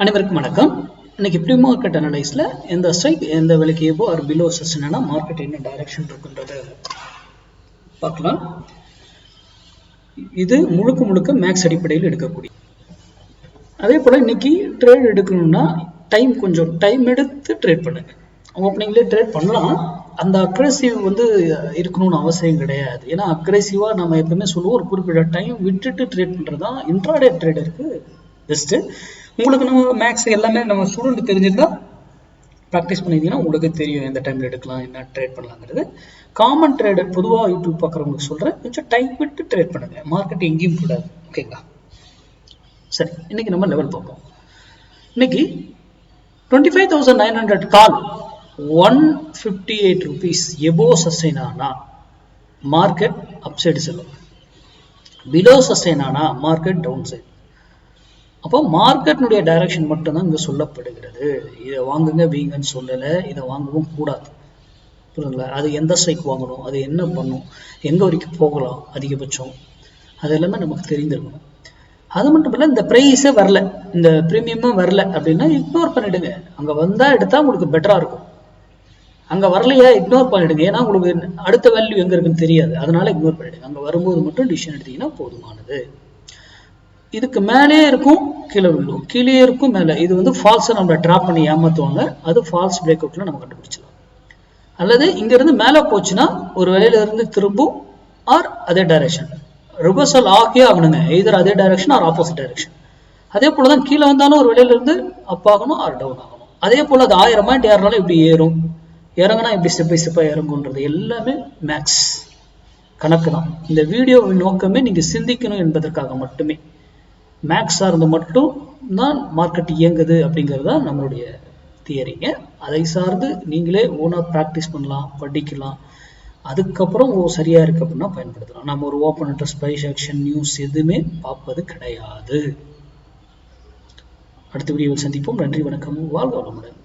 அனைவருக்கும் வணக்கம். இன்னைக்கு ப்ரீ மார்க்கெட் அனலைஸ்ல எந்த ஸ்ட்ரைக் எந்த விலைக்கு ஏவோ ஆர் பிலோ செஷனா மார்க்கெட் என்ன டைரக்ஷன் இருக்குன்றத பார்க்கலாம். இது முழுக்க மேக்ஸ் அடிப்படையில் எடுக்கக்கூடிய. அதே போல இன்னைக்கு ட்ரேட் எடுக்கணும்னா கொஞ்சம் டைம் எடுத்து ட்ரேட் பண்ணுங்க. ஓப்பனிங்லேயே ட்ரேட் பண்ணலாம். அந்த அக்ரெசிவ் இருக்கணும்னு அவசியம் கிடையாது. ஏன்னா அக்ரெசிவா நம்ம எப்பவுமே சொல்லுவோம், ஒரு குறிப்பிட்ட டைம் விட்டுட்டு ட்ரேட் பண்றது தான் இன்ட்ராடே ட்ரேடருக்கு பெஸ்ட். உங்களுக்கு நம்ம மேக்ஸ் எல்லாமே நம்ம ஸ்டூடெண்ட் தெரிஞ்சிருந்தா ப்ராக்டிஸ் பண்ணிட்டீங்கன்னா உங்களுக்கு தெரியும் எந்த டைம்ல எடுக்கலாம், என்ன ட்ரேட் பண்ணலாங்கிறது. காமன் ட்ரேடர் பொதுவாக யூடியூப் பார்க்குறவங்களுக்கு சொல்றேன், கொஞ்சம் டைம் விட்டு ட்ரேட் பண்ணுங்க. மார்க்கெட் எங்கேயும் கூடாது. ஓகேங்களா? சரி, இன்னைக்கு நம்ம லெவல் பார்ப்போம். இன்னைக்கு 25,900 கால் 158 rupees எபோ சஸ்டெயின் ஆனா மார்க்கெட் அப்சைடு செல்லும், பிலோ சஸ்டெயின் ஆனா மார்க்கெட் டவுன் சைடு. அப்போ மார்க்கெட்னுடைய டைரக்ஷன் மட்டும்தான் இங்கே சொல்லப்படுகிறது. இதை வாங்குங்க வீங்கன்னு சொல்லலை, இதை வாங்கவும் கூடாது. புரியுதுங்களா? அது எந்த ஸ்ட்ரைக் வாங்கணும், அது என்ன பண்ணும், எங்கே வரைக்கும் போகலாம் அதிகபட்சம், அது எல்லாமே நமக்கு தெரிந்திருக்கணும். அது மட்டும் இல்லை, இந்த ப்ரைஸே வரல, இந்த ப்ரீமியமும் வரல அப்படின்னா இக்னோர் பண்ணிடுங்க. அங்கே வந்தால் எடுத்தால் உங்களுக்கு பெட்டராக இருக்கும். அங்கே வரலையா இக்னோர் பண்ணிடுங்க. ஏன்னா உங்களுக்கு அடுத்த வேல்யூ எங்கே இருக்குன்னு தெரியாது. அதனால இக்னோர் பண்ணிடுங்க. அங்கே வரும்போது மட்டும் டிசிஷன் எடுத்தீங்கன்னா போதுமானது. இதுக்கு மேலே இருக்கும், கீழே விழும், கீழே இருக்கும், மேலே. இது ஃபால்ஸை நம்ம ட்ராப் பண்ணி ஏமாத்துவாங்க. அது ஃபால்ஸ் பிரேக் அவுட்ல நம்ம கண்டுபிடிச்சலாம். அல்லது இங்க இருந்து மேலே போச்சுன்னா ஒரு வேலையில இருந்து திரும்பும், ஆர் அதே டைரக்ஷன் ரிவர்சல் ஆகியே ஆகணுங்க. எதர் அதே டைரக்ஷன் ஆர் ஆப்போசிட் டைரக்ஷன். அதே போலதான் கீழே வந்தாலும் ஒரு வேலையில இருந்து அப் ஆகணும் ஆர் டவுன் ஆகணும். அதே போல அது 1000 பாயிண்ட் ஏறினாலும் இப்படி ஏறும், இறங்கினா இப்படி ஸ்டெப் பை ஸ்டெப்பா இறங்குன்றது எல்லாமே மேக்ஸ் கணக்கு தான். இந்த வீடியோவின் நோக்கமே நீங்க சிந்திக்கணும் என்பதற்காக மட்டுமே. மேக்ஸ் சார்ந்து மட்டும் தான் மார்க்கெட் இயங்குது அப்படிங்கிறது தான் நம்மளுடைய தியரிங்க. அதை சார்ந்து நீங்களே ஓனா ப்ராக்டிஸ் பண்ணலாம், படிக்கலாம். அதுக்கப்புறம் சரியா இருக்கு அப்படின்னா பயன்படுத்தலாம். நம்ம ஒரு open interest, price action, news எதுவுமே பார்ப்பது கிடையாது. அடுத்த வீடியோவில் சந்திப்போம். நன்றி, வணக்கம், வாழ்க வளமுடன்.